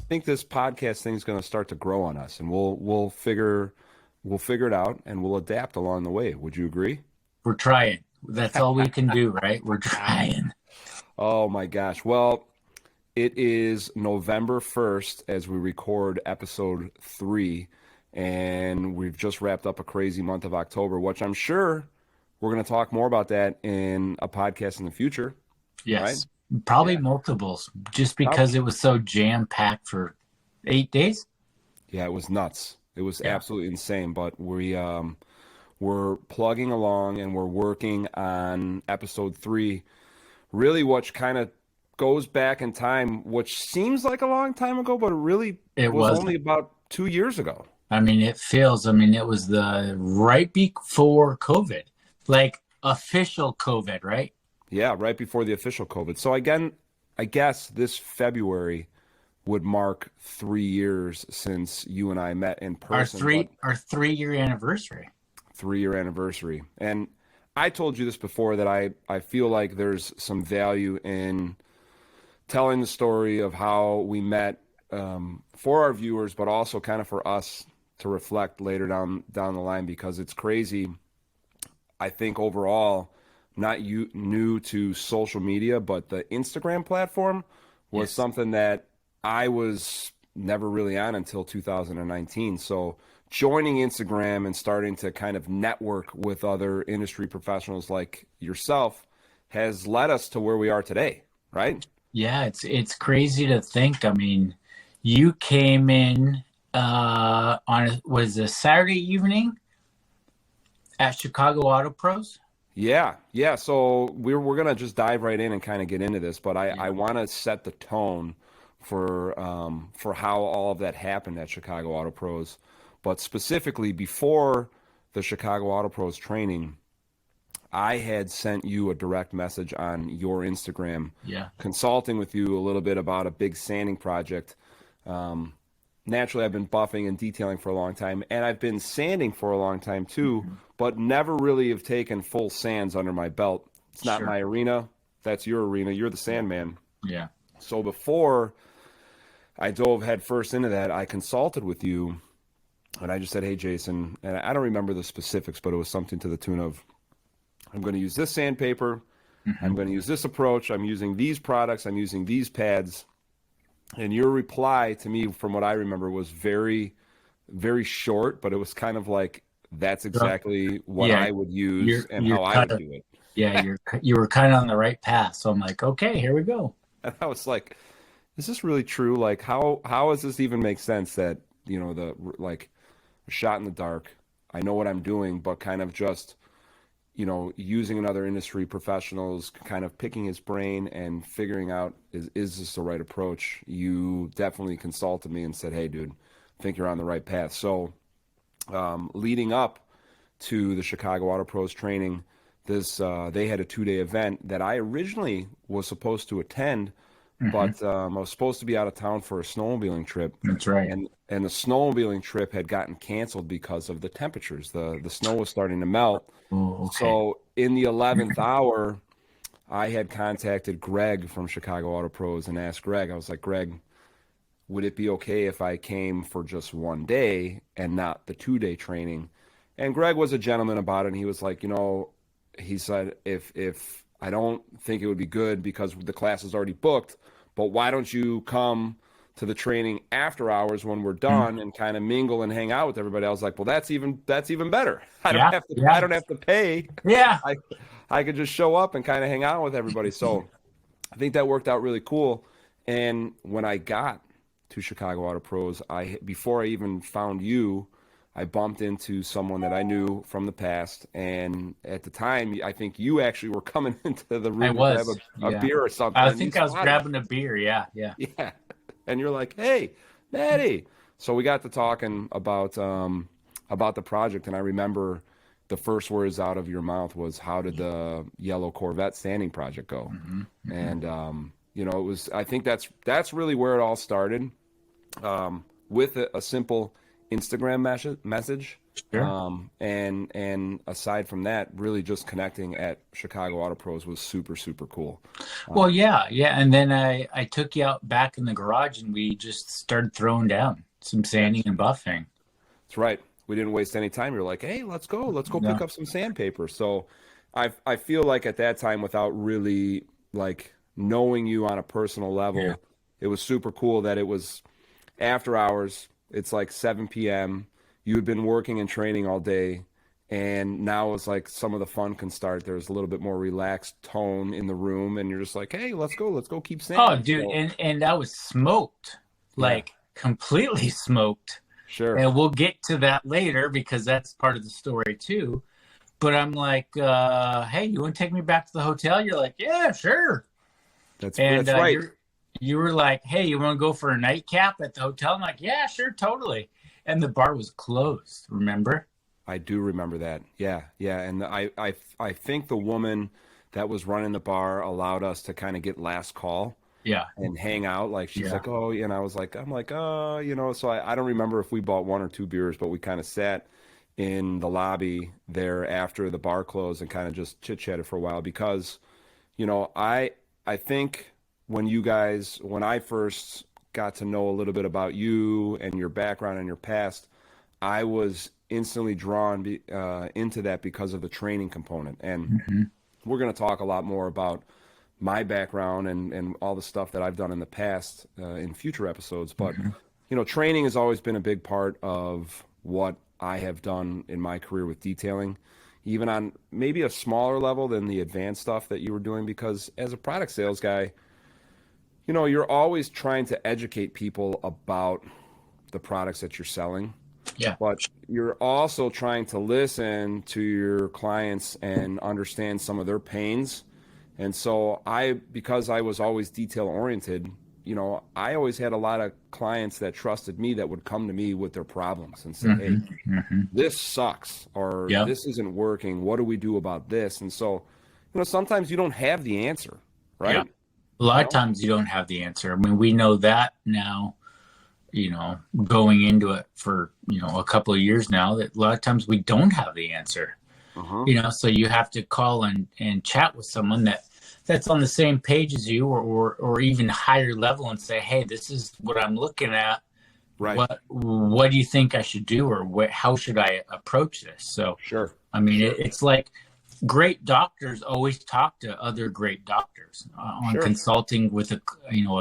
think this podcast thing is going to start to grow on us, and we'll figure it out, and we'll adapt along the way. Would you agree? We're trying. That's all we can do, right? We're trying. Oh my gosh. Well, it is November 1st as we record episode 3, and we've just wrapped up a crazy month of October, which I'm sure we're going to talk more about that in a podcast in the future, right? Yes. Probably Yeah. multiples, just Prob- because it was so jam-packed for 8 days. Yeah, it was nuts. It was Yeah. absolutely insane, but we're plugging along and we're working on episode 3, really which kind of goes back in time, which seems like a long time ago, but it really It was wasn't. only about 2 years ago. It was the right before COVID, like official COVID, right? Yeah, right before the official COVID. So again, I guess this February would mark 3 years since you and I met in Our person, but three our 3 year anniversary. 3 year anniversary. And I told you this before that I feel like there's some value in telling the story of how we met, for our viewers, but also kind of for us to reflect later down the line, because it's crazy. I think overall, not you new to social media, but the Instagram platform was Yes. something that I was never really on until 2019. So joining Instagram and starting to kind of network with other industry professionals like yourself has led us to where we are today, right? Yeah, it's crazy to think. I mean, you came in was a Saturday evening at Chicago Auto Pros. Yeah, yeah. So we're gonna just dive right in and kind of get into this, but I Yeah. want to set the tone for how all of that happened at Chicago Auto Pros, but specifically before the Chicago Auto Pros training, I had sent you a direct message on your Instagram, Yeah. consulting with you a little bit about a big sanding project. Um, Naturally, I've been buffing and detailing for a long time, and I've been sanding for a long time too, Mhm. but never really have taken full sands under my belt. It's not Sure. my arena. That's your arena. You're the sandman. Yeah. So before I dove headfirst into that, I consulted with you, and I just said, "Hey, Jason," and I don't remember the specifics, but it was something to the tune of, "I'm going to use this sandpaper. I'm Hmm. going to use this approach. I'm using these products. I'm using these pads." And your reply to me, from what I remember, was very, very short, but it was kind of like, that's So, exactly what yeah, I would use you're and you're how I kind would of do it. yeah, you were kind of on the right path. So I'm like, okay, here we go. And I was like, is this really true? Like, how does this even make sense that, the like a shot in the dark, I know what I'm doing, but kind of just, using another industry professionals, kind of picking his brain and figuring out, is this the right approach? You definitely consulted me and said, "Hey, dude, I think you're on the right path." So, leading up to the Chicago Auto Pros training, this they had a 2-day event that I originally was supposed to attend, Hmm. but I was supposed to be out of town for a snowmobiling trip, That's right. and the snowmobiling trip had gotten canceled because of the temperatures. The snow was starting to melt. Oh, okay. So in the 11th hour, I had contacted Greg from Chicago Auto Pros and asked Greg. I was like, "Greg, would it be okay if I came for just one day and not the 2-day training?" And Greg was a gentleman about it, and he was like, he said, if I don't think it would be good because the class is already booked, but why don't you come to the training after hours when we're Mhm. done and kind of mingle and hang out with everybody? I was like, well, that's even better. I don't Yeah, have to I yeah, don't have to pay. yeah. I I could just show up and kind of hang out with everybody. So I think that worked out really cool. And when I got to Chicago Auto Pros, I before I even found you, I bumped into someone that I knew from the past. And at the time, I think you actually were coming into the I room to grab was. a Yeah, beer or something, I and you think I was spotted me. grabbing a beer. Yeah, yeah. Yeah. And you're like, "Hey, Mattie." So we got to talking about the project, and I remember the first words out of your mouth was, "How did the yellow Corvette standing project go?" Hmm. Hmm. And it was. I think that's really where it all started, with a simple Instagram message. Sure. And aside from that, really just connecting at Chicago Auto Pros was super super cool. Well, Um, yeah. And then I took you out back in the garage and we just started throwing down some sanding yes, and buffing. that's right. We didn't waste any time. You're like, hey, let's go pick No. up some sandpaper. So I feel like at that time, without really like knowing you on a personal Yeah. level, it was super cool that it was after hours. It's like 7 p.m. You had been working and training all day, and now it's like some of the fun can start. There's a little bit more relaxed tone in the room, and you're just like, hey, let's go keep Oh, sanding. dude, So and I was smoked, yeah, like completely smoked. sure. And we'll get to that later because that's part of the story too. But I'm like, hey, you want to take me back to the hotel? You're like, yeah, sure. And That's right. you were like, hey, you want to go for a nightcap at the hotel? I'm like, yeah, sure, totally. And the bar was closed. Remember? I do remember that. Yeah, yeah. And I think the woman that was running the bar allowed us to kind of get last call Yeah, and hang out. Like she's yeah. like, oh, and I was like, I'm like, so I don't remember if we bought one or two beers, but we kind of sat in the lobby there after the bar closed and kind of just chit chatted for a while because, I think when I first got to know a little bit about you and your background and your past, I was instantly drawn into that because of the training component. And Hmm. we're going to talk a lot more about my background and all the stuff that I've done in the past in future episodes. But, Hmm. training has always been a big part of what I have done in my career with detailing, even on maybe a smaller level than the advanced stuff that you were doing. Because as a product sales guy, you're always trying to educate people about the products that you're selling, Yeah. but you're also trying to listen to your clients and understand some of their pains. And so because I was always detail oriented, I always had a lot of clients that trusted me that would come to me with their problems and say, hey, Hmm. Hmm. this sucks or Yep. this isn't working. What do we do about this? And so, sometimes you don't have the answer, Yeah. right? A lot You of know? times you don't have the answer. I mean, we know that now, going into it for, a couple of years now, that a lot of times we don't have the answer. Uh-huh. So you have to call and chat with someone that's on the same page as you or even higher level and say, hey, this is what I'm looking at. Right. What do you think I should do, or how should I approach this? So Sure. I mean, Sure. it's like great doctors always talk to other great doctors on Sure. consulting with a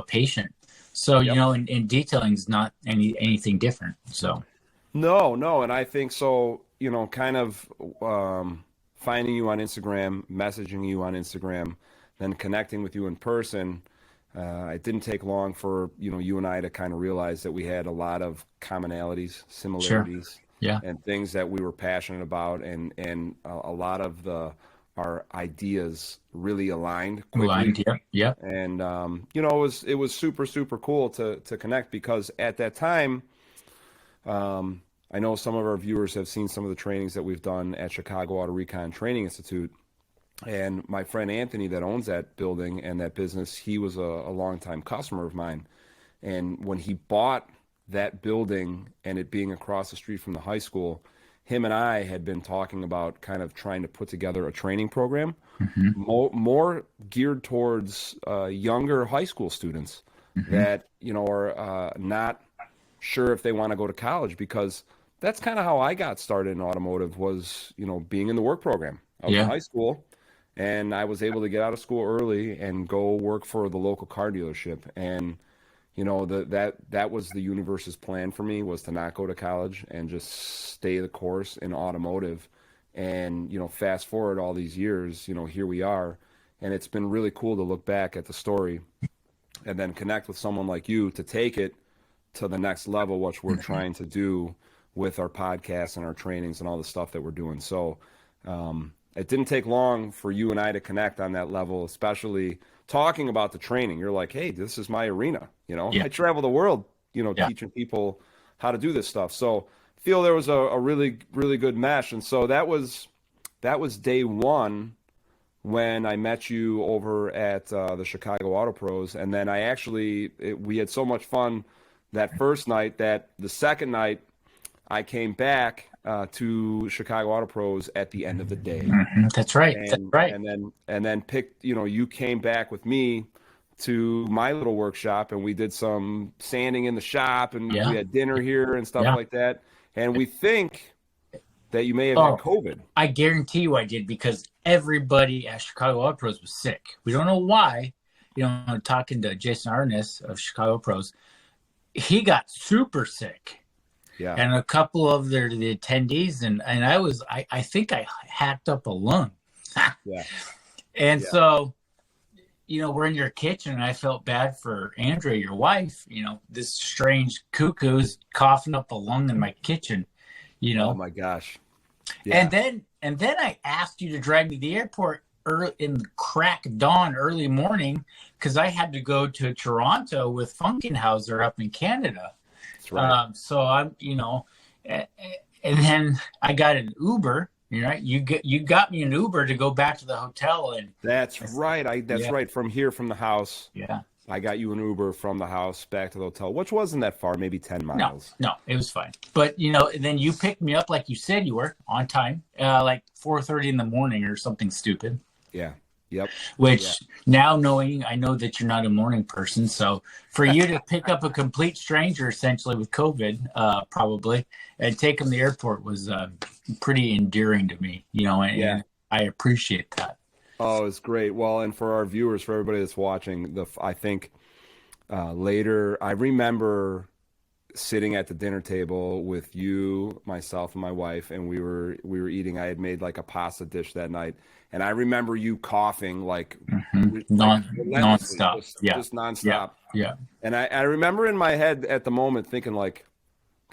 patient. So Yep. in detailing is not anything different. So No, no, and I think so, kind of finding you on Instagram, messaging you on Instagram, then connecting with you in person. It didn't take long for, you and I to kind of realize that we had a lot of commonalities, sure, similarities, yeah, and things that we were passionate about, and a lot of our ideas really aligned quickly. aligned. Yep, yep, And it was super super cool to connect because at that time, I know some of our viewers have seen some of the trainings that we've done at Chicago Auto Recon Training Institute. And my friend Anthony, that owns that building and that business, he was a longtime customer of mine. And when he bought that building and it being across the street from the high school, him and I had been talking about kind of trying to put together a training program hmm more geared towards younger high school students hmm that are not sure if they want to go to college because that's kind of how I got started in automotive was being in the work program. I was in yeah, high school and I was able to get out of school early and go work for the local car dealership and that was the universe's plan for me was to not go to college and just stay the course in automotive. And fast forward all these years, here we are, and it's been really cool to look back at the story and then connect with someone like you to take it to the next level, which we're hmm trying to do with our podcasts and our trainings and all the stuff that we're doing. So it didn't take long for you and I to connect on that level, especially talking about the training. You're like, hey, this is my arena. yeah, I travel the world, yeah, teaching people how to do this stuff. So I feel there was a really, really good mesh. And so that was day one when I met you over at the Chicago Auto Pros, and then we had so much fun that first night that the second night I came back to Chicago Auto Pros at the end of the day, That's right. That's and right. and then picked. You came back with me to my little workshop, and we did some sanding in the shop, and we Yeah. had dinner here and stuff Yeah. like that. And we think that you may have had Oh, COVID. I guarantee you I did because everybody at Chicago Auto Pros was sick. We don't know why. Talking to Jason Arness of Chicago Pros, he got super sick. Yeah, And a couple of the attendees, and I think I hacked up a lung. yeah, And yeah. so, we're in your kitchen, and I felt bad for Andrea, your wife. This strange cuckoo's coughing up a lung in my kitchen. You Oh know, my gosh. and Yeah. then I asked you to drive me to the airport early in the crack of dawn, early morning, because I had to go to Toronto with Funkenhauser up in Canada. That's right. So and then I got an Uber. Right, you got me an Uber to go back to the hotel, and That's right. That's yeah, right. From here, from the house, yeah. I got you an Uber from the house back to the hotel, which wasn't that far, maybe 10 No, miles. no, it was fine. But then you picked me up like you said you were on time, like 4:30 in the morning or something stupid. Yeah. Yep. Yeah. Which now knowing, I know that you're not a morning person, so for you to pick up a complete stranger essentially with COVID, probably, and take him to the airport was pretty endearing to me, and, Yeah. and I appreciate that. Oh, it's great. Well, and for our viewers, for everybody that's watching, I think later, I remember sitting at the dinner table with you, myself, and my wife, and we were eating. I had made like a pasta dish that night, and I remember you coughing like relentlessly, Non-stop. Yeah, just yeah, nonstop. yeah. And I remember in my head at the moment thinking like,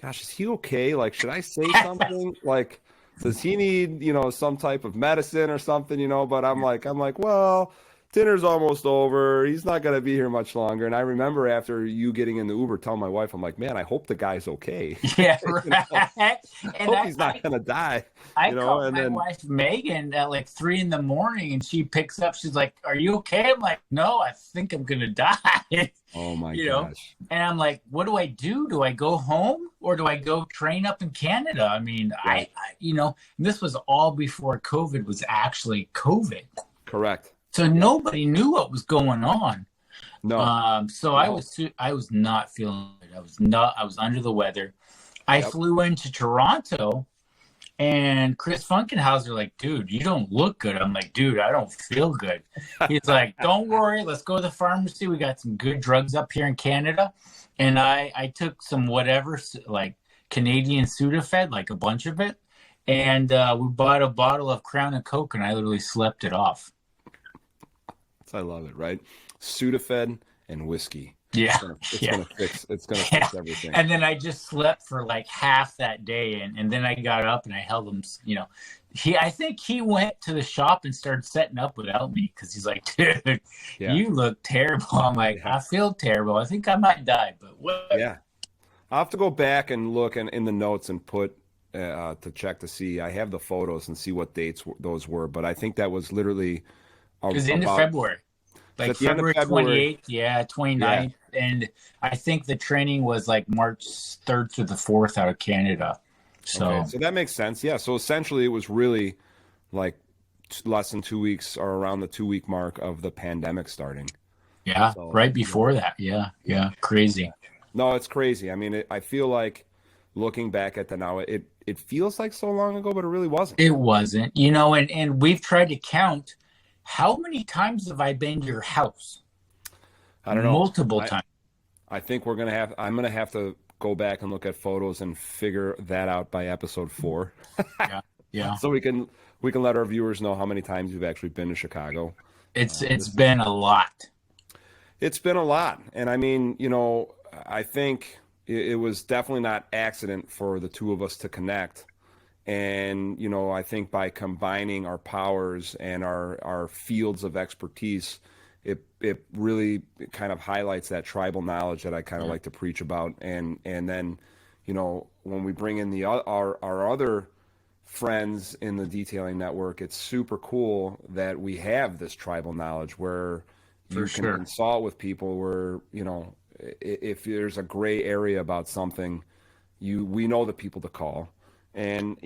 gosh, is he okay? Like, should I say something? Like, does he need, some type of medicine or something, But I'm like, well, dinner's almost over. He's not gonna be here much longer. And I remember after you getting in the Uber, telling my wife, I'm like, man, I hope the guy's okay. Yeah, You know, right. I And hope I, he's I not gonna die. I called And my then, wife Megan at like 3 in the morning, and she picks up. She's like, "Are you okay?" I'm like, "No, I think I'm gonna die." oh my you know, gosh, and I'm like, "What do I do? Do I go home or do I go train up in Canada?" I mean, right? this was all before COVID was actually COVID, Correct. so Yep. nobody knew what was going on. No, So no. I was not feeling good. I was under the weather. I Yep. flew into Toronto. And Chris Funkenhauser, like, dude, you don't look good. I'm like, dude, I don't feel good. He's like, don't worry, let's go to the pharmacy. We got some good drugs up here in Canada. And I took some whatever, like Canadian Sudafed, like a bunch of it. And we bought a bottle of Crown and Coke, and I literally slept it off. I love it, right? Sudafed and whiskey. Yeah, It's yeah, gonna fix. It's gonna yeah. fix everything. And then I just slept for like half that day, and then I got up and I held him. I think he went to the shop and started setting up without me because he's like, dude, Yeah. you look terrible. I'm like, Yeah. I feel terrible. I think I might die, but what? Yeah. I'll have to go back and look in the notes and put to check to see. I have the photos and see what dates those were, but I think that was literally It was into about February, it's like at the end of February February. 28th, yeah, Yeah. 29th. And I think the training was like March 3rd through the 4th out of Canada. Okay. So, So that makes sense. Yeah. So essentially, it was really like less than 2 weeks or around the 2 week mark of the pandemic starting. yeah, So, right before that. Yeah, yeah, crazy. no, it's crazy. I mean, I feel like looking back at the now, it feels like so long ago, but it really wasn't. It wasn't, and we've tried to count how many times have I been to your house? I don't know. Multiple I times. I think I'm gonna have to go back and look at photos and figure that out by episode 4. Yeah, yeah. So we can let our viewers know how many times you've actually been to Chicago. It's been a lot. It's been a lot, and I mean, I think it was definitely not accident for the two of us to connect. And I think by combining our powers and our fields of expertise, it really kind of highlights that tribal knowledge that I kind of like to preach about. And then, when we bring in our other friends in the detailing network, it's super cool that we have this tribal knowledge where For you can sure. consult with people where, if there's a gray area about something, we know the people to call. And,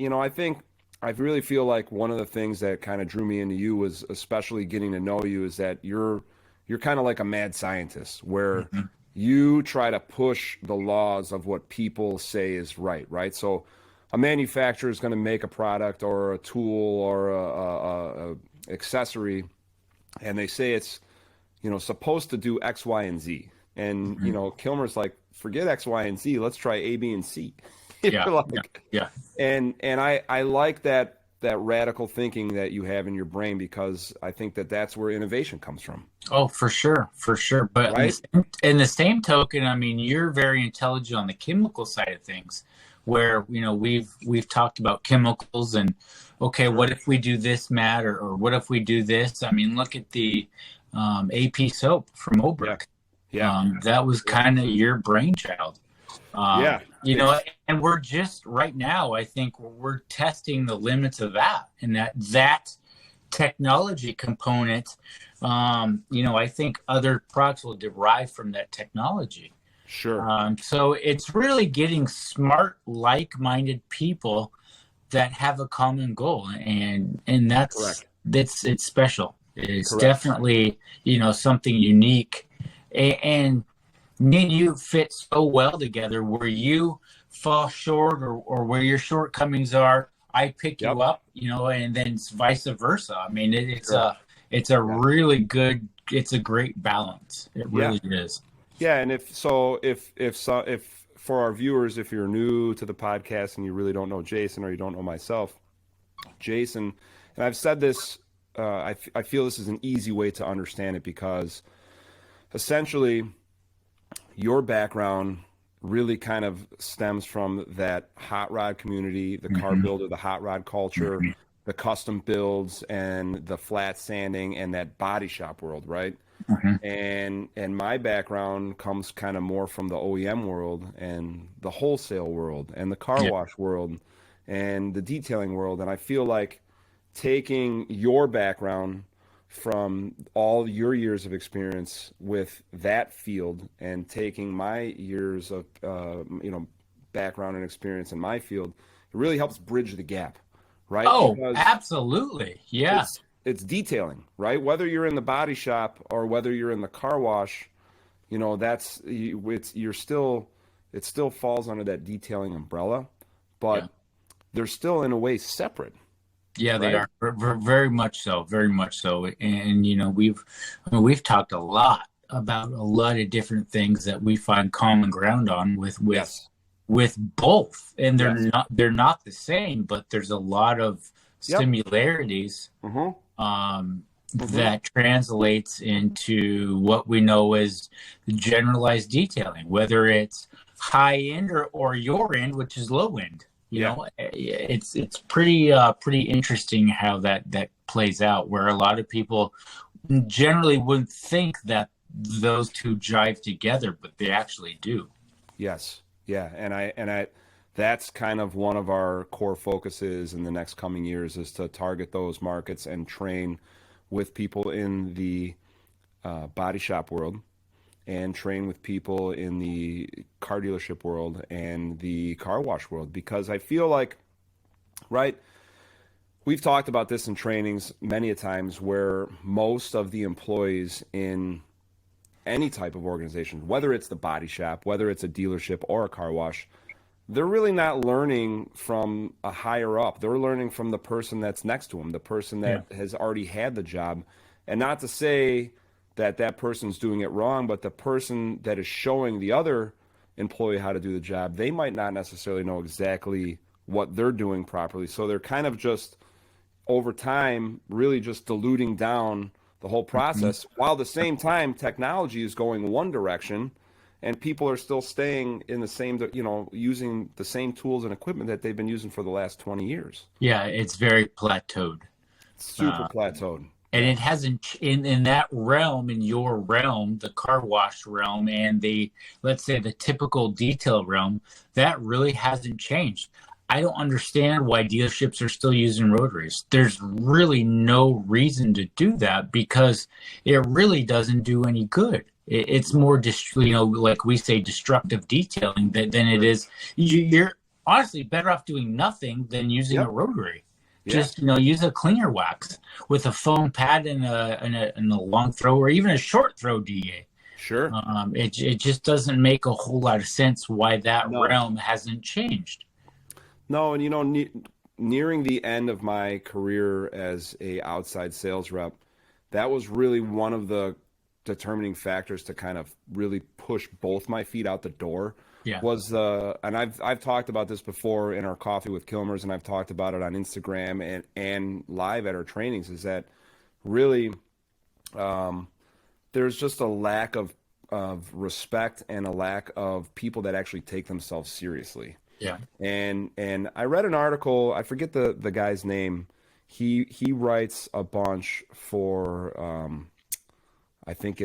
I really feel like one of the things that kind of drew me into you was especially getting to know you is that you're kind of like a mad scientist where Mhm. you try to push the laws of what people say is right, right? So a manufacturer is going to make a product or a tool or a accessory, and they say it's, supposed to do X, Y, and Z. And, Mhm. Kilmer's like, forget X, Y, and Z. Let's try A, B, and C. Yeah, yeah, Like, yeah. and I like that radical thinking that you have in your brain because I think that that's where innovation comes from, Oh, for sure, for sure. But right? in the same token, I mean, you're very intelligent on the chemical side of things, where we've talked about chemicals and okay, what Sure. if we do this, Matt, or what if we do this? I mean, look at the AP soap from Yeah. Obrook. Yeah. That was Yeah. kind of your brainchild. Yeah. You know, It's and we're just right now, I think we're testing the limits of that, and that technology component. I think other products will derive from that technology. sure. So it's really getting smart, like-minded people that have a common goal, and Correct. that's it's special. It's Correct. definitely something unique, and me and you fit so well together. Where you fall short or where your shortcomings are, I pick Yep. you up, and then it's vice versa. I mean, Sure. it's a Yeah. really good, it's a great balance. It Yeah. really is. Yeah. And if for our viewers, if you're new to the podcast and you really don't know Jason or you don't know myself, Jason, and I've said this, I feel this is an easy way to understand it because essentially your background really kind of stems from that hot rod community, the car Hmm. builder, the hot rod culture, Hmm. the custom builds, and the flat sanding and that body shop world, right? Hmm. And my background comes kind of more from the OEM world and the wholesale world and the car Yeah. wash world and the detailing world. And I feel like taking your background from all your years of experience with that field and taking my years of background and experience in my field, it really helps bridge the gap, right? Oh, Because absolutely. Yeah. it's detailing, right? Whether you're in the body shop or whether you're in the car wash, you're still it still falls under that detailing umbrella, Yeah. but they're still in a way separate, Yeah, they right? are very much so, very much so. And we've talked a lot about a lot of different things that we find common ground on Yes. with both, and Yes. they're not the same, but there's a lot of Yep. similarities Mm-hmm. Mm-hmm. that translates into what we know as generalized detailing, whether it's high end or your end, which is low end. Yeah. It's pretty interesting how that plays out, where a lot of people generally wouldn't think that those two jive together, but they actually do. Yes. Yeah. And I that's kind of one of our core focuses in the next coming years is to target those markets and train with people in the body shop world and train with people in the car dealership world and the car wash world because I feel like, right, we've talked about this in trainings many a times where most of the employees in any type of organization, whether it's the body shop, whether it's a dealership or a car wash, they're really not learning from a higher up. They're learning from the person that's next to them, the person Yeah. that has already had the job. And not to say that that person's doing it wrong, but the person that is showing the other employee how to do the job, they might not necessarily know exactly what they're doing properly. So they're kind of just over time really just diluting down the whole Mhm. process while at the same time technology is going one direction and people are still staying in the same using the same tools and equipment that they've been using for the last 20 years. Yeah, it's very plateaued. Super Uh, plateaued. and Yeah. it hasn't in that realm, in your realm, the car wash realm, and the let's say the typical detail realm, that really hasn't changed. I don't understand why dealerships are still using rotaries. There's really no reason to do that because it really doesn't do any good. It's more, like we say, destructive detailing than it Sure. is. You're honestly better off doing nothing than using a Yep. rotary. Yeah. Just use a cleaner wax with a foam pad and a long throw or even a short throw DA. Sure. It just doesn't make a whole lot of sense why that No. realm hasn't changed. No, and nearing the end of my career as a outside sales rep, that was really one of the determining factors to kind of really push both my feet out the door Yeah. was the and I've talked about this before in our coffee with Killmers, and I've talked about it on Instagram and live at our trainings, is that really um, there's just a lack of respect and a lack of people that actually take themselves seriously. Yeah. And I read an article, I forget the guy's name. He writes a bunch for I think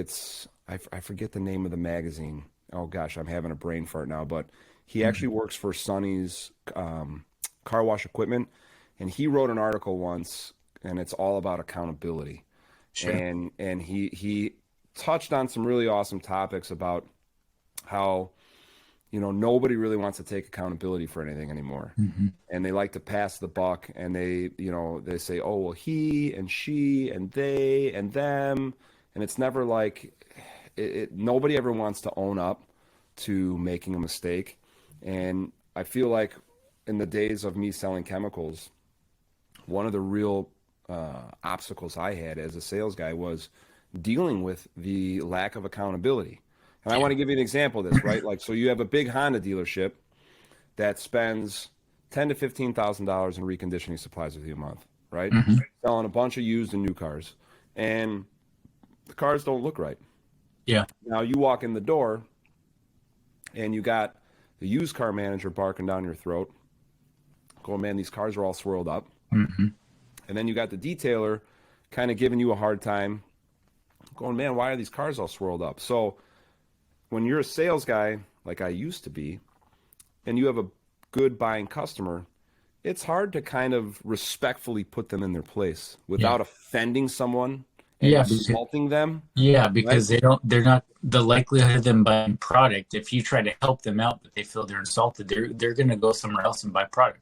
I forget the name of the magazine. Oh gosh, I'm having a brain fart now, but he actually Mhm. works for Sonny's car wash equipment, and he wrote an article once, and it's all about accountability. Sure. And he touched on some really awesome topics about how nobody really wants to take accountability for anything anymore, Hmm. and they like to pass the buck, and they say, oh well, he and she and they and them, and it's never like nobody ever wants to own up to making a mistake. And I feel like in the days of me selling chemicals, one of the real obstacles I had as a sales guy was dealing with the lack of accountability. And I Yeah. want to give you an example of this, right? Like, so you have a big Honda dealership that spends $10,000 to $15,000 in reconditioning supplies with you a month, right? Hmm. Selling a bunch of used and new cars, and the cars don't look right. Yeah. Now you walk in the door, and you got the used car manager barking down your throat, going, "Man, these cars are all swirled up." Hmm. And then you got the detailer kind of giving you a hard time, going, "Man, why are these cars all swirled up?" So when you're a sales guy, like I used to be, and you have a good buying customer, it's hard to kind of respectfully put them in their place Yeah. without offending someone and Yeah. Because insulting them, yeah, right? because they're not the likelihood of them buying product. If you try to help them out, but they feel they're insulted, they're going to go somewhere else and buy product.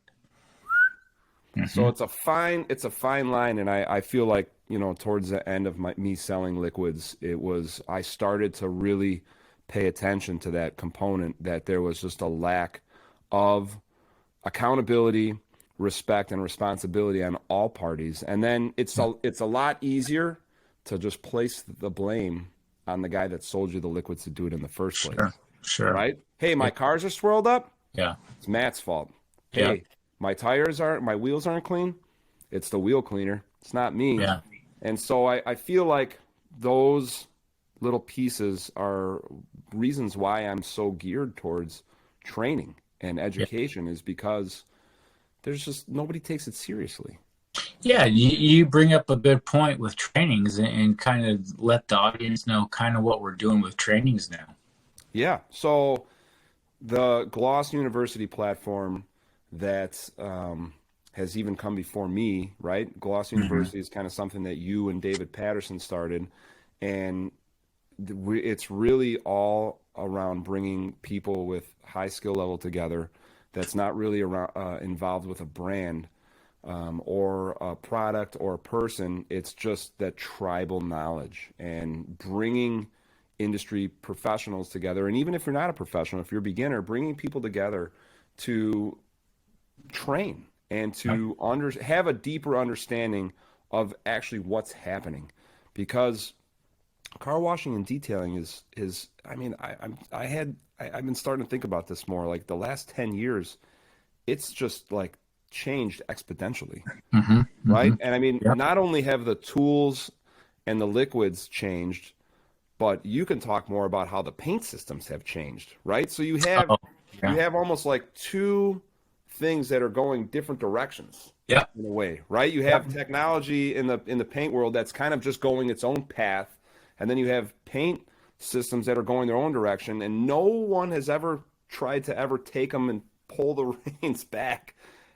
So Hmm. it's a fine line, and I feel like towards the end of me selling liquids, I started to really pay attention to that component, that there was just a lack of accountability, respect, and responsibility on all parties. And then it's a lot easier to just place the blame on the guy that sold you the liquids to do it in the first Sure. place, Sure. right? Hey, Yeah. my cars are swirled up. Yeah. It's Matt's fault. Yeah. Hey, my wheels aren't clean. It's the wheel cleaner. It's not me. Yeah. And so I feel like those little pieces are reasons why I'm so geared towards training and Yeah. education, is because there's just nobody takes it seriously. Yeah, you bring up a good point with trainings and kind of let the audience know kind of what we're doing with trainings now. Yeah. So the Gloss University platform that has even come before me, right? Gloss Hmm. University is kind of something that you and David Patterson started, and it's really all around bringing people with high skill level together. That's not really around, involved with a brand or a product or a person. It's just that tribal knowledge and bringing industry professionals together. And even if you're not a professional, if you're a beginner, bringing people together to train and to have a deeper understanding of actually what's happening. Because car washing and detailing is I mean, I've been starting to think about this more. Like the last 10 years, it's just like changed exponentially, Hmm. Hmm. right? And I mean, Yep. not only have the tools and the liquids changed, but you can talk more about how the paint systems have changed, right? So you have Oh, you yeah. have almost like two things that are going different directions Yep. in a way, right? You Yep. have technology in the paint world that's kind of just going its own path, and then you have paint systems that are going their own direction, and no one has ever tried to ever take them and pull the reins back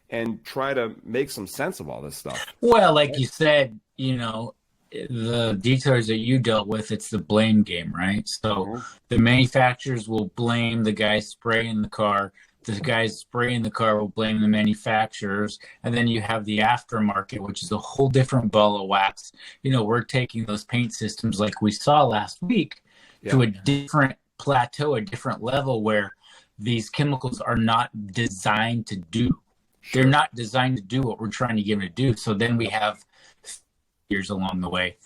and try to make some sense of all this stuff. Well, like you said, the detailers that you dealt with, it's the blame game, right? So Mhm. the manufacturers will blame the guy spraying the car. The guys spraying the car will blame the manufacturers. And then you have the aftermarket, which is a whole different ball of wax. We're taking those paint systems like we saw last week to Yeah, a different plateau, a different level where these chemicals are not designed to do. They're sure. not designed to do what we're trying to get them to do. So then we Yep. have years along the way.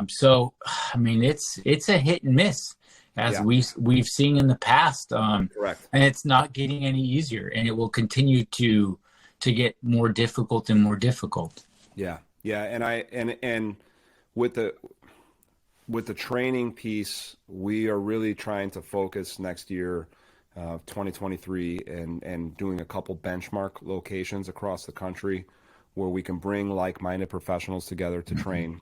So I mean, it's a hit and miss as Yeah, we've seen in the past, correct. and it's not getting any easier, and it will continue to get more difficult and more difficult. Yeah, yeah, and with the with the training piece, we are really trying to focus next year, 2023, and doing a couple benchmark locations across the country where we can bring like-minded professionals together to Mm-hmm. train.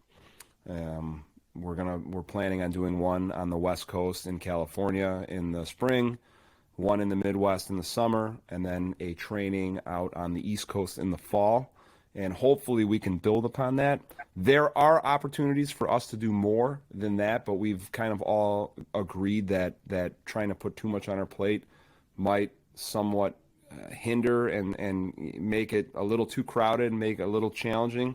We're planning on doing one on the West Coast in California in the spring, one in the Midwest in the summer, and then a training out on the East Coast in the fall. And hopefully we can build upon that. There are opportunities for us to do more than that, but we've kind of all agreed that trying to put too much on our plate might somewhat hinder and make it a little too crowded, make it a little challenging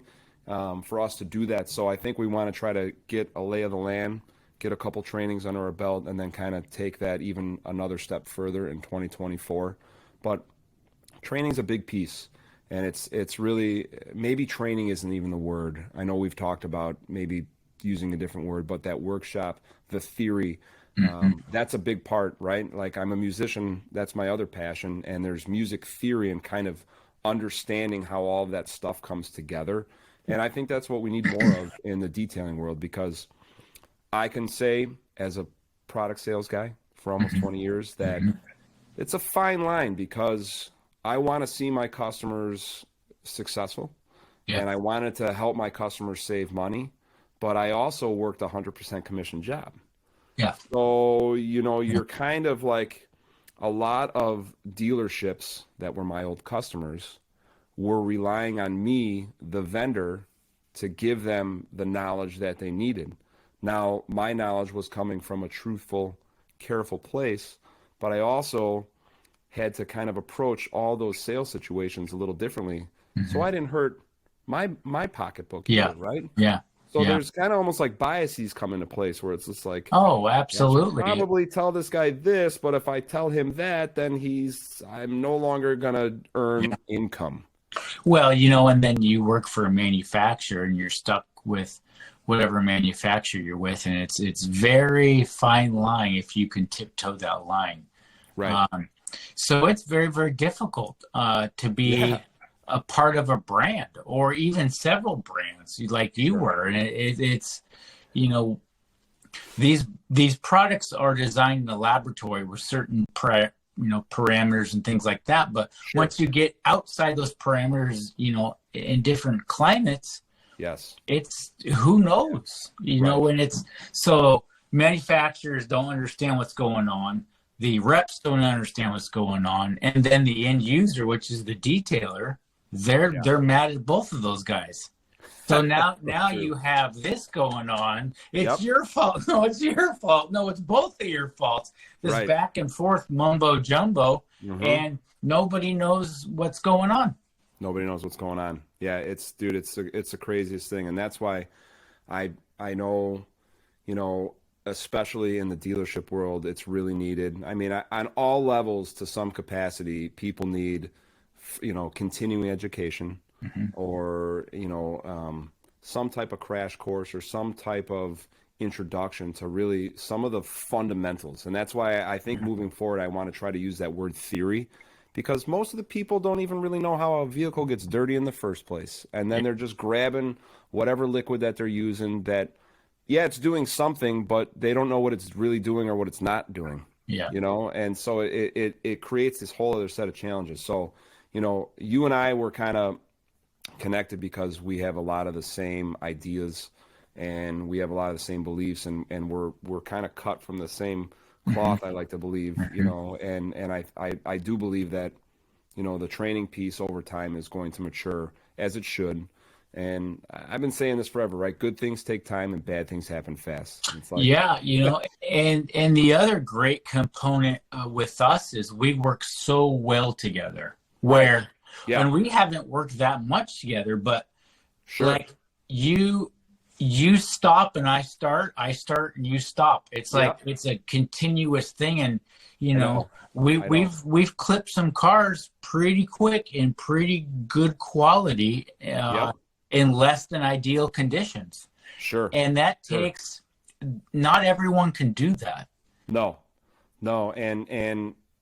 for us to do that. So I think we want to try to get a lay of the land, get a couple trainings under our belt, and then kind of take that even another step further in 2024. But training's a big piece, and it's really, maybe training isn't even the word. I know we've talked about maybe using a different word, but that workshop, the theory, Mm-hmm. that's a big part, right? Like I'm a musician, that's my other passion, and there's music theory and kind of understanding how all of that stuff comes together. And I think that's what we need more of in the detailing world, because I can say as a product sales guy for almost Mm-hmm. 20 years that Mm-hmm. it's a fine line, because I want to see my customers successful Yeah, and I wanted to help my customers save money, but I also worked a 100% commission job. yeah, So, you're kind of like a lot of dealerships that were my old customers were relying on me, the vendor, to give them the knowledge that they needed. Now, my knowledge was coming from a truthful, careful place, but I also had to kind of approach all those sales situations a little differently, so mm-hmm. I didn't hurt my pocketbook Yeah, either, right? yeah, So yeah. there's kind of almost like biases come into place where it's just like, Oh, I should absolutely. probably tell this guy this, but if I tell him that, then I'm no longer gonna earn income. Well, and then you work for a manufacturer and you're stuck with whatever manufacturer you're with, and it's very fine line if you can tiptoe that line. Right. Um, so it's very, very difficult to be Yeah. a part of a brand or even several brands like you Sure. were. And it's, you know, these products are designed in the laboratory with certain parameters and things like that. But Sure. once you get outside those parameters, in different climates, Yes. it's who knows, Right. and it's so manufacturers don't understand what's going on. The reps don't understand what's going on. And then the end user, which is the detailer, Yeah. they're mad at both of those guys. So now True. you have this going on. It's Yep. your fault. No, it's your fault. No, it's both of your faults. This Right. back and forth mumbo jumbo, Hmm. and nobody knows what's going on. Nobody knows what's going on. Yeah, dude, it's the craziest thing, and that's why I know, you know, especially in the dealership world, it's really needed. I mean, on all levels, to some capacity, people need, continuing education, Mm-hmm. or some type of crash course or some type of introduction to really some of the fundamentals. And that's why I think moving forward, I want to try to use that word theory, because most of the people don't even really know how a vehicle gets dirty in the first place. And then they're just grabbing whatever liquid that they're using that, yeah, it's doing something, but they don't know what it's really doing or what it's not doing, Yeah. And so it creates this whole other set of challenges. So, you and I were kind of connected because we have a lot of the same ideas and we have a lot of the same beliefs, and we're kind of cut from the same Mm-hmm. cloth, I like to believe, Mm-hmm. and I do believe that the training piece over time is going to mature as it should. And I've been saying this forever, right? Good things take time and bad things happen fast. It's like, Yeah, and the other great component with us is we work so well together. right. Where, Yeah, and we haven't worked that much together, but sure. like you stop and I start and you stop. It's Yeah, like it's a continuous thing, and you I know know. we I know. we've clipped some cars pretty quick in pretty good quality Yep, in less than ideal conditions, sure. and that Sure. takes not everyone can do that. No, no. And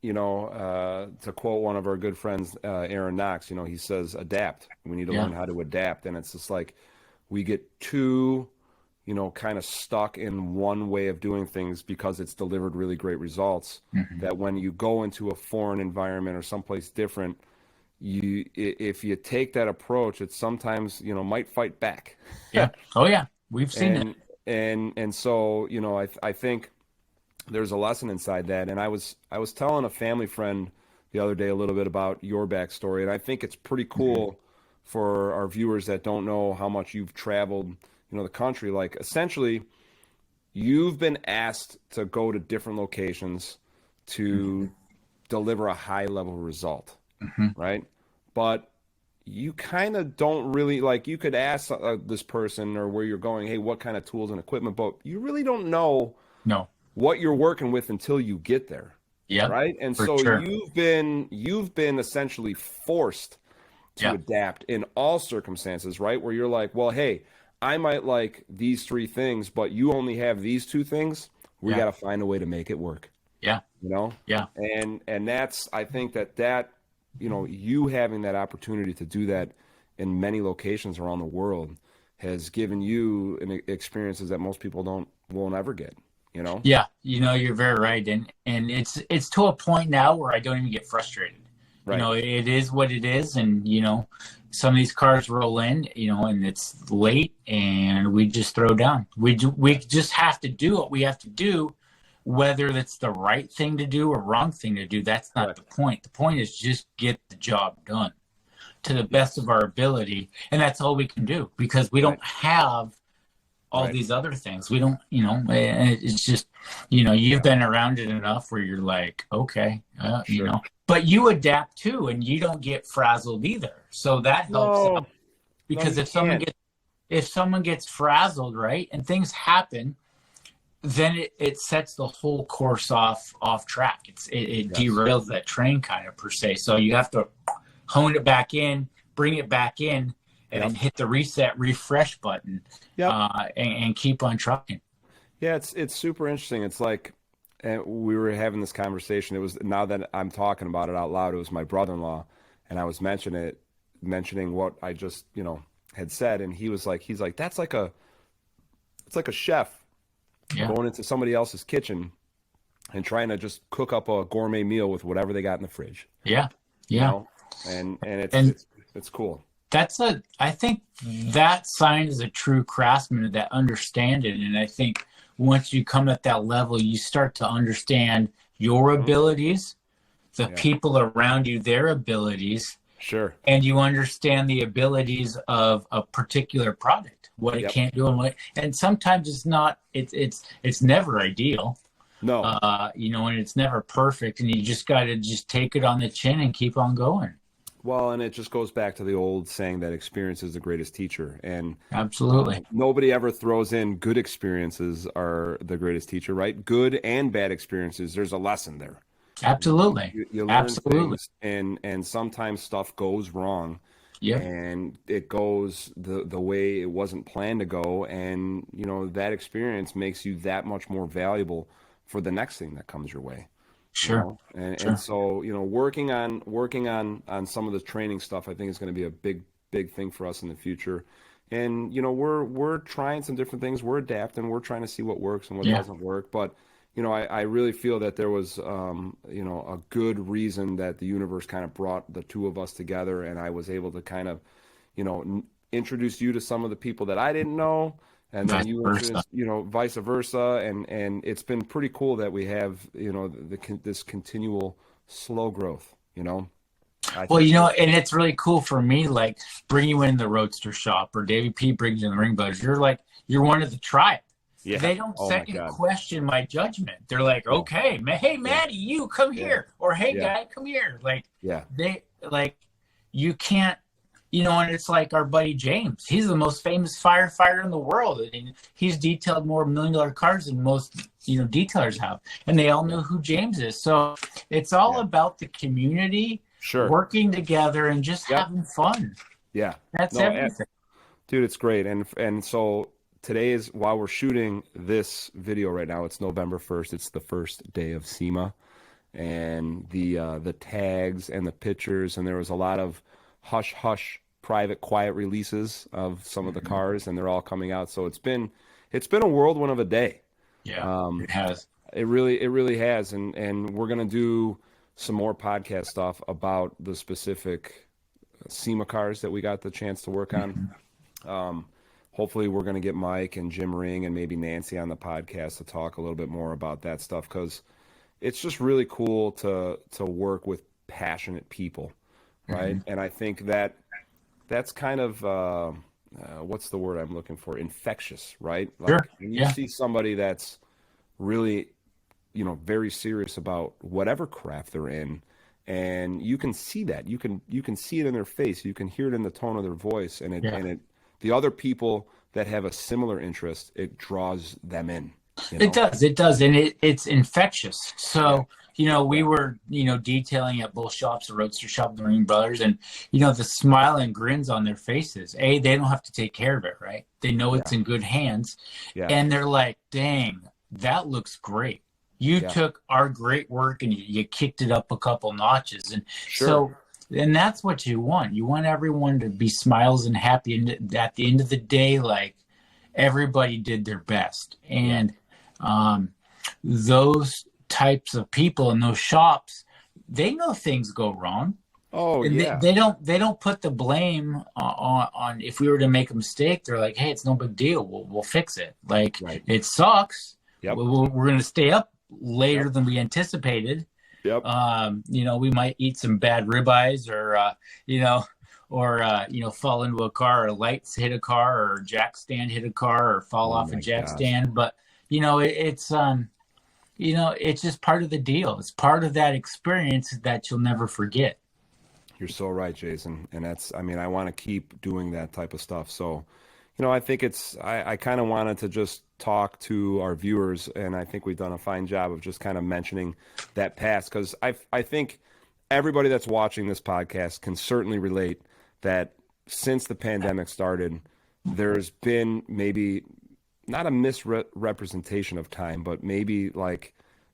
to quote one of our good friends, Aaron Knox, he says, adapt. We need to Yeah. learn how to adapt. And it's just like we get too, kind of stuck in one way of doing things because it's delivered really great results. Mhm. That when you go into a foreign environment or someplace different, if you take that approach, it sometimes, might fight back. Yeah. Oh yeah. We've seen it. And and so, I think there's a lesson inside that. And I was telling a family friend the other day a little bit about your backstory, and I think it's pretty Mhm. cool for our viewers that don't know how much you've traveled, the country. Like essentially, you've been asked to go to different locations to Mhm. deliver a high level result, Mhm. right? But you kind of don't really like you could ask this person or where you're going, hey, what kind of tools and equipment, but you really don't know No. what you're working with until you get there, Yep. right? And For so sure. you've been essentially forced to Yeah. adapt in all circumstances, right? Where you're like, well, hey, I might like these three things, but you only have these two things. We Yeah. got to find a way to make it work, Yeah. you know? Yeah. And that's I think that you having that opportunity to do that in many locations around the world has given you experiences that most people won't ever get, you know? Yeah, you're very right, and it's to a point now where I don't even get frustrated. Right. It is what it is, and some of these cars roll in, and it's late, and we just throw down. We just have to do what we have to do, whether that's the right thing to do or wrong thing to do. That's not the Correct. point. The point is just get the job done to the best Yes. of our ability, and that's all we can do because we Right. don't have all Right. these other things. We don't, it's just, you've Yeah. been around it enough where you're like, okay, Sure. but you adapt too, and you don't get frazzled either. So that helps out No, no, because you can't. if someone gets frazzled, right, and things happen, then it sets the whole course off track. It Yes. derails that train kind of per se. So you have to hone it back in, bring it back in, and then Yep. hit the reset refresh button, Yep. and keep on trucking. Yeah, it's super interesting. It's like we were having this conversation. It was now that I'm talking about it out loud. It was my brother-in-law, and I was mentioning what I just had said, and he's like it's like a chef Yeah, going into somebody else's kitchen and trying to just cook up a gourmet meal with whatever they got in the fridge, yeah, you yeah. know, and it's And it's it's cool. I think that sign is a true craftsman that understand it. And I think once you come at that level, you start to understand your Hmm. abilities, the Yeah, people around you, their abilities, sure. and you understand the abilities of a particular product, what it Yep. can't do, and sometimes it's not, it's never ideal, No. and it's never perfect, and you just got to just take it on the chin and keep on going. Well, and it just goes back to the old saying that experience is the greatest teacher. And Absolutely. nobody ever throws in good experiences are the greatest teacher, right? Good and bad experiences, there's a lesson there. Absolutely. You learn Absolutely. things, and sometimes stuff goes wrong, Yep. and it goes the way it wasn't planned to go, and that experience makes you that much more valuable for the next thing that comes your way. Sure. And Sure. so working on some of the training stuff I think is going to be a big thing for us in the future. And we're trying some different things, we're adapting, we're trying to see what works and what Yeah. doesn't work. But I really feel that there was a good reason that the universe kind of brought the two of us together, and I was able to kind of introduce you to some of the people that I didn't know, and then Vice you versa. introduced, vice versa, and it's been pretty cool that we have this continual slow growth. I Well, think so. and it's really cool for me, like bring you in the roadster shop or Davey P brings you in the ring brothers. You're one of the tribe. Yeah. They don't Oh my second God. question my judgment. They're like, No. okay, hey Yeah. Mattie, you come Yeah. here, or hey Yeah. guy, come here. Like Yeah. they like you can't, and it's like our buddy James. He's the most famous firefighter in the world, and he's detailed more $1 million cars than most detailers have, and they all Yeah. know who James is. So it's all Yeah. about the community Sure. working together and just Yep. having fun. Yeah. That's No, everything. dude, it's great. And so today is, while we're shooting this video right now, it's November 1st. It's the first day of SEMA, and the tags and the pictures, and there was a lot of hush hush private quiet releases of some of the cars, and they're all coming out. So it's been a whirlwind of a day. Yeah, it has. It really has, and we're gonna do some more podcast stuff about the specific SEMA cars that we got the chance to work on. Hopefully, we're going to get Mike and Jim Ring and maybe Nancy on the podcast to talk a little bit more about that stuff, because it's just really cool to work with passionate people, right? And I think that's kind of what's the word I'm looking for? Infectious, right? Like Sure. when you Yeah. see somebody that's really, very serious about whatever craft they're in, and you can see that. You can see it in their face. You can hear it in the tone of their voice, and Yeah. the other people that have a similar interest, it draws them in. It does, and it's infectious. So, we were, detailing at both shops, the Roadster Shop, the Marine Brothers, and the smile and grins on their faces. They don't have to take care of it, right? They know it's in good hands, Yeah. and they're like, "Dang, that looks great. You Yeah. took our great work and you kicked it up a couple notches." And Sure. so, and that's what you want. You want everyone to be smiles and happy, and at the end of the day, like everybody did their best. And those types of people in those shops, they know things go wrong. Oh, And yeah. they don't put the blame on if we were to make a mistake. They're like, "Hey, it's no big deal. We'll fix it. Like Right. it sucks. Yep. We're going to stay up later Yep. than we anticipated. Yep. We might eat some bad ribeyes, or fall into a car, or lights hit a car, or jack stand hit a car, or fall Oh off a my jack gosh. stand. But it's just part of the deal. It's part of that experience that you'll never forget. You're so right, Jason. And I want to keep doing that type of stuff. So, I think I kind of wanted to just talk to our viewers, and I think we've done a fine job of just kind of mentioning that past, because I think everybody that's watching this podcast can certainly relate that since the pandemic started, there's been maybe not a misrepresentation of time, but maybe like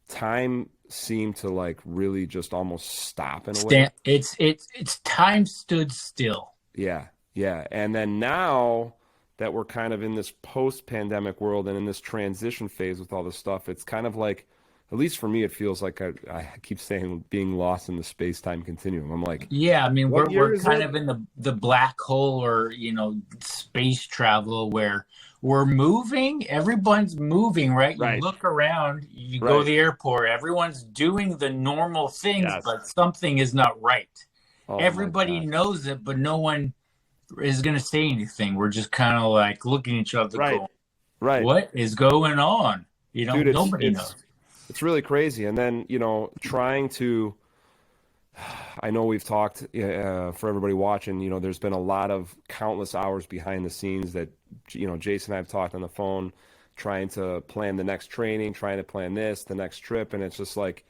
time seemed to like really just almost stop in a way. It's time stood still. Yeah, yeah. And then now that we're kind of in this post-pandemic world and in this transition phase with all this stuff, it's kind of like, at least for me, it feels like I keep saying being lost in the space-time continuum. I'm like, Yeah, I mean, what year we're is kind it? of in the black hole, or space travel, where we're moving. Everyone's moving, right? You Right. look around, you go to Right. the airport. Everyone's doing the normal things, Yes. but something is not right. Oh my Everybody gosh. knows it, but no one is going to say anything. We're just kind of like looking at each other, Right. going, Right. "What is going on?" Dude, Nobody knows. it's really crazy. And then, trying to, I know we've talked for everybody watching, there's been a lot of countless hours behind the scenes that, Jason and I have talked on the phone, trying to plan the next training, trying to plan the next trip. And it's just like,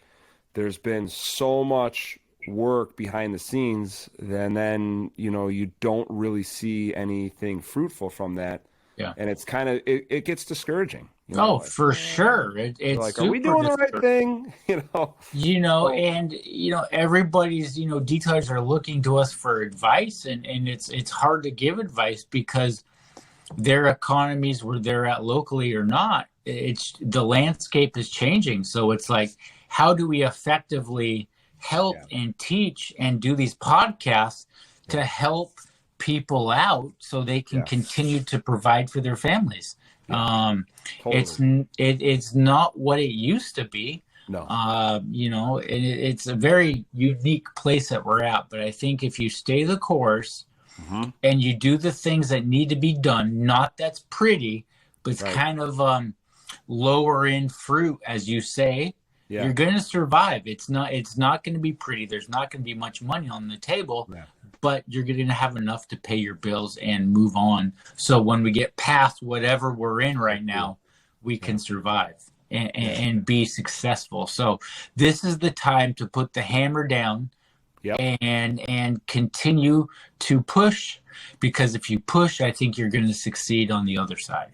there's been so much work behind the scenes, and then, you don't really see anything fruitful from that. Yeah. And it's kind of, it gets discouraging. Oh, Like, for sure. you're It's like, are we super doing the right discouraging. thing? And everybody's, detailers are looking to us for advice, and it's hard to give advice because their economies, where they're at locally or not, it's the landscape is changing. So it's like, how do we effectively help and teach and do these podcasts to help people out so they can continue to provide for their families? Totally. It's not what it used to be. No. It's a very unique place that we're at. But I think if you stay the course Hmm. and you do the things that need to be done, not that's pretty, but it's Right. kind of lower in fruit, as you say, Yeah. you're going to survive. It's not going to be pretty. There's not going to be much money on the table, Yeah. but you're going to have enough to pay your bills and move on. So when we get past whatever we're in right now, we Yeah. can survive and, Yeah. and be successful. So this is the time to put the hammer down Yep. and continue to push, because if you push, I think you're going to succeed on the other side.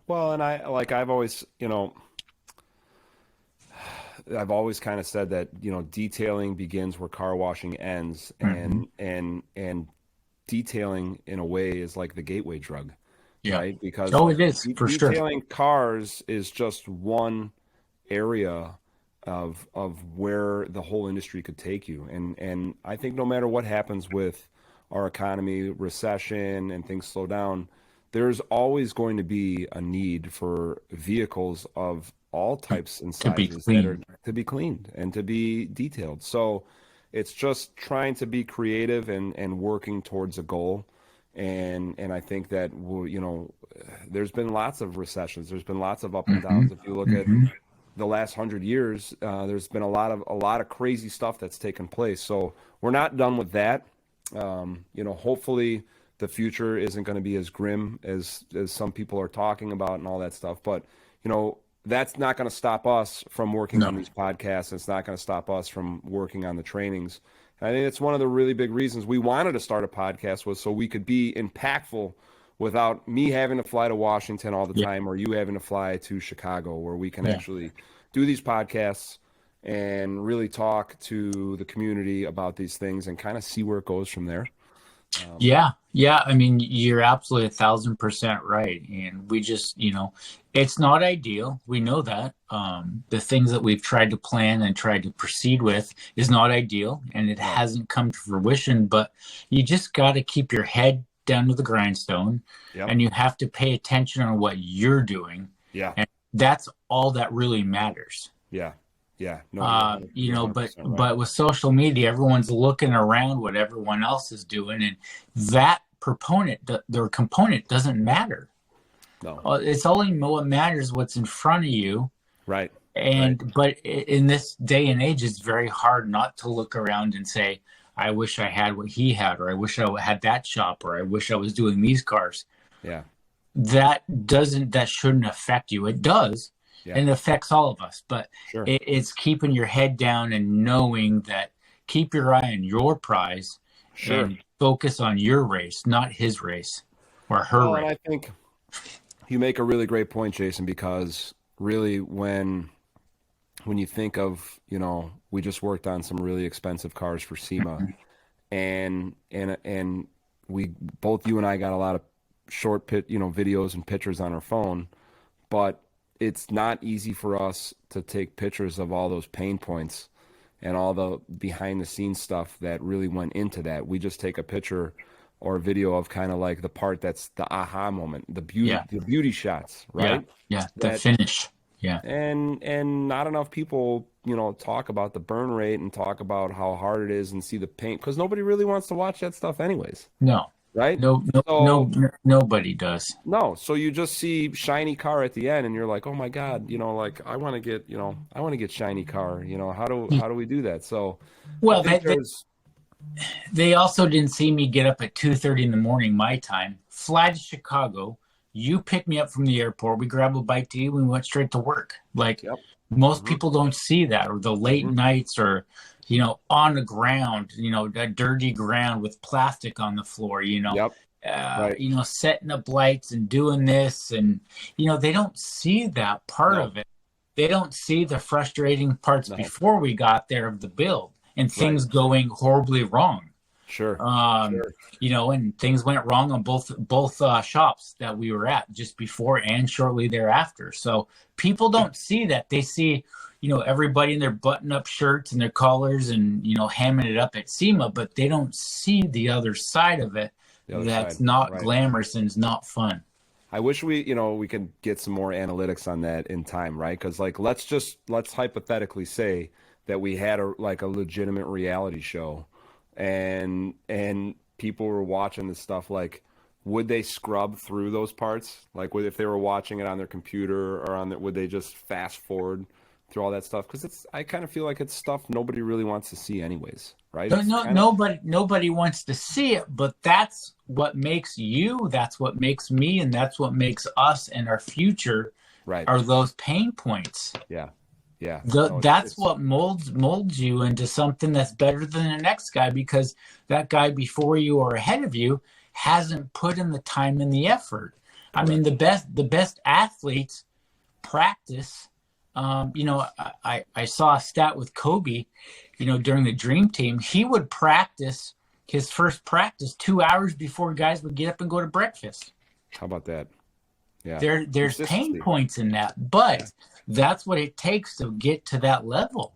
Well, and I've always, I've always kind of said that, detailing begins where car washing ends, Mm-hmm. and detailing in a way is like the gateway drug, Yeah. right? Because Oh, it is for sure. detailing cars is just one area of where the whole industry could take you. And I think no matter what happens with our economy, recession, and things slow down, there's always going to be a need for vehicles of all types and To be sizes that are clean. to be cleaned and to be detailed. So it's just trying to be creative and working towards a goal. And I think that there's been lots of recessions. There's been lots of up and Mm-hmm. downs. If you look at Mm-hmm. the last 100 years, there's been a lot of crazy stuff that's taken place. So we're not done with that. Hopefully the future isn't going to be as grim as some people are talking about and all that stuff. But that's not going to stop us from working on No. these podcasts. It's not going to stop us from working on the trainings. And I think it's one of the really big reasons we wanted to start a podcast, was so we could be impactful without me having to fly to Washington all the Yeah. time, or you having to fly to Chicago, where we can Yeah. actually do these podcasts and really talk to the community about these things and kind of see where it goes from there. Yeah, yeah. I mean, you're absolutely 1,000% right. And we just, it's not ideal. We know that. The things that we've tried to plan and tried to proceed with is not ideal, and it No. hasn't come to fruition. But you just got to keep your head down to the grindstone, Yep. and you have to pay attention on what you're doing. Yeah. And that's all that really matters. Yeah. Yeah. No, you're But 100% right. with social media, everyone's looking around what everyone else is doing, and that their component doesn't matter. No. It's only what matters what's in front of you. Right. Right. And but in this day and age, it's very hard not to look around and say, "I wish I had what he had," or "I wish I had that shop," or "I wish I was doing these cars." Yeah. That shouldn't affect you. It does, Yeah. and it affects all of us. But Sure. it's keeping your head down and knowing that, keep your eye on your prize Sure. and focus on your race, not his race or her Well, and race. I think you make a really great point, Jason, because really when you think of, we just worked on some really expensive cars for SEMA, and we both, you and I, got a lot of videos and pictures on our phone, but it's not easy for us to take pictures of all those pain points and all the behind the scenes stuff that really went into that. We just take a picture or a video of kind of like the part that's the aha moment, Yeah, the beauty shots, yeah, right? yeah. The That finish. Yeah, and not enough people, talk about the burn rate and talk about how hard it is and see the paint, because nobody really wants to watch that stuff anyways, no, right? no, no, So no, nobody does. no, so you just see shiny car at the end, and you're like, oh my God, like I want to get shiny car. How do we do that? So I Well, think there's they also didn't see me get up at 2:30 in the morning my time, fly to Chicago. You pick me up from the airport. We grab a bite to eat. We went straight to work. Like, yep. most Hmm. people don't see that, or the late Hmm. nights, or on the ground, that dirty ground with plastic on the floor. Yep. Right. Setting up lights and doing this, and they don't see that part No. of it. They don't see the frustrating parts No. before we got there of the build and Right. things going horribly wrong. Sure. Um, Sure. and things went wrong on both shops that we were at, just before and shortly thereafter. So people don't see that. They see, everybody in their button-up shirts and their collars and hamming it up at SEMA, but they don't see the other side of it. The other That's side. not Right. glamorous and is not fun. I wish we could get some more analytics on that in time, right? Because like let's hypothetically say that we had a legitimate reality show, and people were watching this stuff. Like, would they scrub through those parts? Like, if they were watching it on their computer or would they just fast forward through all that stuff? Because I kind of feel like it's stuff nobody really wants to see, anyways, right? No, It's no, kind of nobody wants to see it, but that's what makes you, that's what makes me, and that's what makes us and our future right. are those pain points. Yeah, yeah. No, That's it's what molds you into something that's better than the next guy, because that guy before you or ahead of you hasn't put in the time and the effort. I mean, correct. the best athletes practice. I saw a stat with Kobe, during the Dream Team. He would practice his first practice 2 hours before guys would get up and go to breakfast. How about that? Yeah. There's pain Consistency. points in that, Yeah. but that's what it takes to get to that level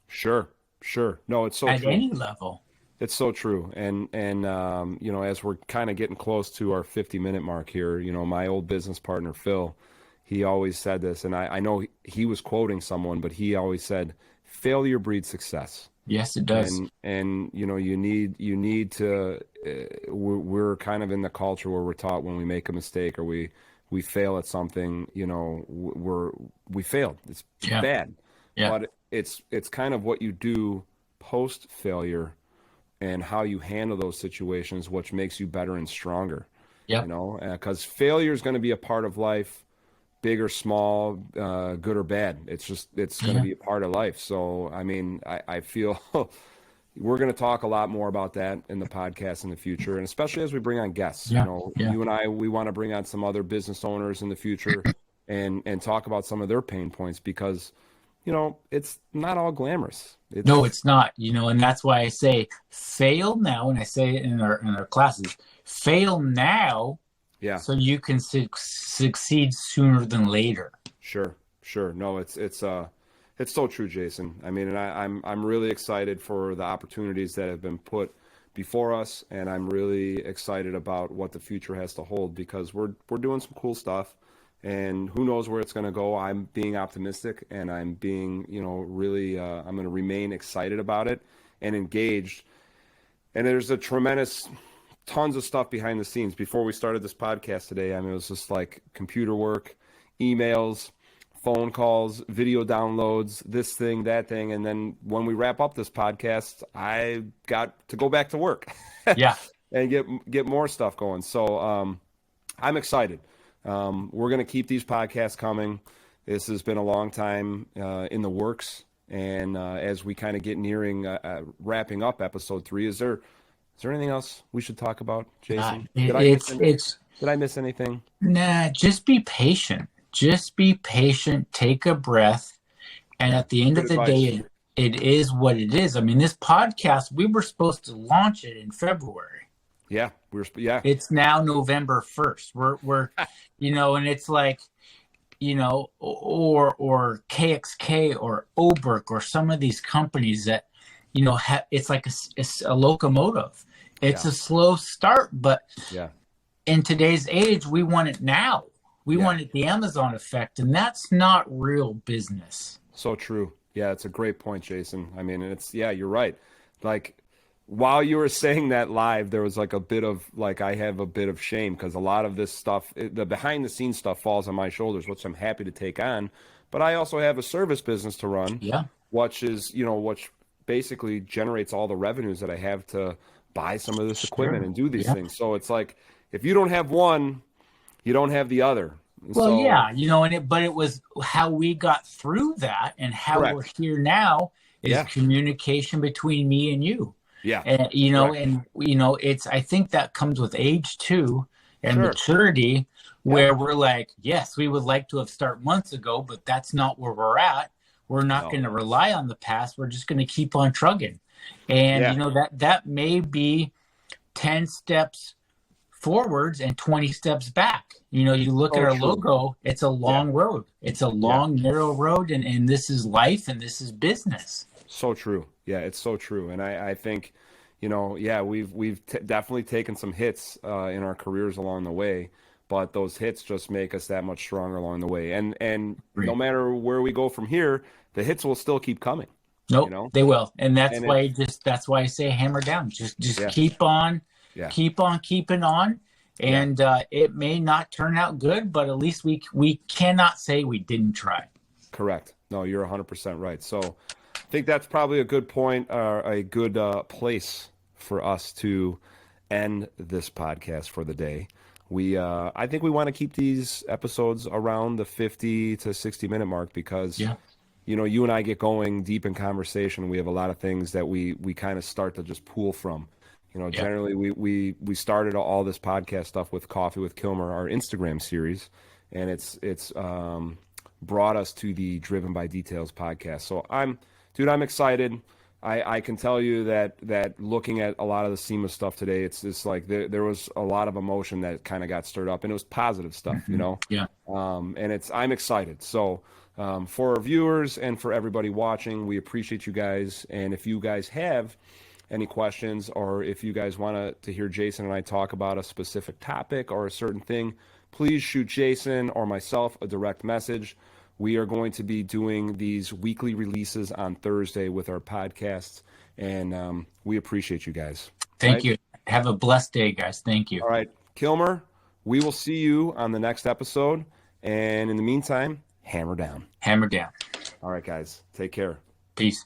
Sure. Sure. No, it's so at true. any level. It's so true. And as we're kind of getting close to our 50-minute mark here, my old business partner Phil, he always said this, and I know he was quoting someone, but he always said, "Failure breeds success." Yes, it does. And you need to. We're kind of in the culture where we're taught when we make a mistake or we fail at something, we failed. It's Yeah, bad, yeah, but it's kind of what you do post failure and how you handle those situations, which makes you better and stronger. yep, Because failure is going to be a part of life, big or small, good or bad. It's going to yeah, be a part of life. So, I mean, I feel we're going to talk a lot more about that in the podcast in the future, and especially as we bring on guests. yeah, yeah. You and I, we want to bring on some other business owners in the future and talk about some of their pain points because, it's not all glamorous. No, It's it's not. And that's why I say fail now, and I say it in our classes, fail now yeah. so you can succeed sooner than later. Sure, sure. No, it's so true, Jason. I mean, and I'm really excited for the opportunities that have been put before us, and I'm really excited about what the future has to hold because we're doing some cool stuff, and who knows where it's going to go. I'm being optimistic, and I'm being, really, I'm going to remain excited about it and engaged. And there's a tremendous tons of stuff behind the scenes. Before we started this podcast today, I mean, it was just like computer work, emails, phone calls, video downloads, this thing, that thing. And then when we wrap up this podcast, I got to go back to work Yeah. and get more stuff going. So I'm excited. We're going to keep these podcasts coming. This has been a long time in the works. And as we kind of get nearing wrapping up episode 3, is there anything else we should talk about, Jason? Did I miss anything? Nah, just be patient. Just be patient. Take a breath. And Yeah, at the end good of the advice. day, it is what it is. I mean, this podcast, we were supposed to launch it in February. Yeah, yeah, It's now November 1st. We're and it's like, or KXK or Oberk or some of these companies that, it's like it's a locomotive. It's yeah, a slow start, but yeah, in today's age, we want it now. We yeah. want it the Amazon effect, and that's not real business. So true. Yeah, it's a great point, Jason. I mean, you're right. Like while you were saying that live, there was like a bit of like I have a bit of shame because a lot of this stuff, the behind the scenes stuff, falls on my shoulders, which I'm happy to take on. But I also have a service business to run, Yeah, which basically generates all the revenues that I have to buy some of this equipment sure. and do these Yeah. things. So it's like if you don't have one, you don't have the other. And Well, so yeah, but it was how we got through that, and how we're correct. here now is Yeah. communication between me and you. Yeah. And Correct. it's I think that comes with age too and Sure. maturity, Yeah. where we're like, yes, we would like to have started months ago, but that's not where we're at. We're not No. going to rely on the past. We're just going to keep on trugging. And Yeah. that may be 10 steps forwards and 20 steps back. You look at So our true. logo, it's a long road. It's a Yeah. long, narrow road, and this is life and this is business. So true. Yeah, it's so true. And I think, we've definitely taken some hits in our careers along the way, but those hits just make us that much stronger along the way. And no Great. matter where we go from here, the hits will still keep coming, you Nope, know? they will, and And it's that's why I say hammer down. Just yeah, yeah, keep on keeping on, yeah. and it may not turn out good, but at least we cannot say we didn't try. Correct. No, you're 100% right. So I think that's probably a good point, a good place for us to end this podcast for the day. I think we want to keep these episodes around the 50 to 60 minute mark because, Yeah. you and I get going deep in conversation. We have a lot of things that we kind of start to just pull from. Yeah. Generally we started all this podcast stuff with Coffee with Killmer, our Instagram series, and it's brought us to the Driven by Details podcast. So dude, I'm excited. I can tell you that looking at a lot of the SEMA stuff today, it's like there was a lot of emotion that kind of got stirred up, and it was positive stuff, Yeah. and I'm excited. So for our viewers and for everybody watching, we appreciate you guys. And if you guys have any questions, or if you guys want to hear Jason and I talk about a specific topic or a certain thing, please shoot Jason or myself a direct message. We are going to be doing these weekly releases on Thursday with our podcasts, and we appreciate you guys. Thank Right? you. Have a blessed day, guys. Thank you. All right, Killmer, we will see you on the next episode. And in the meantime, hammer down. Hammer down. All right, guys, take care. Peace.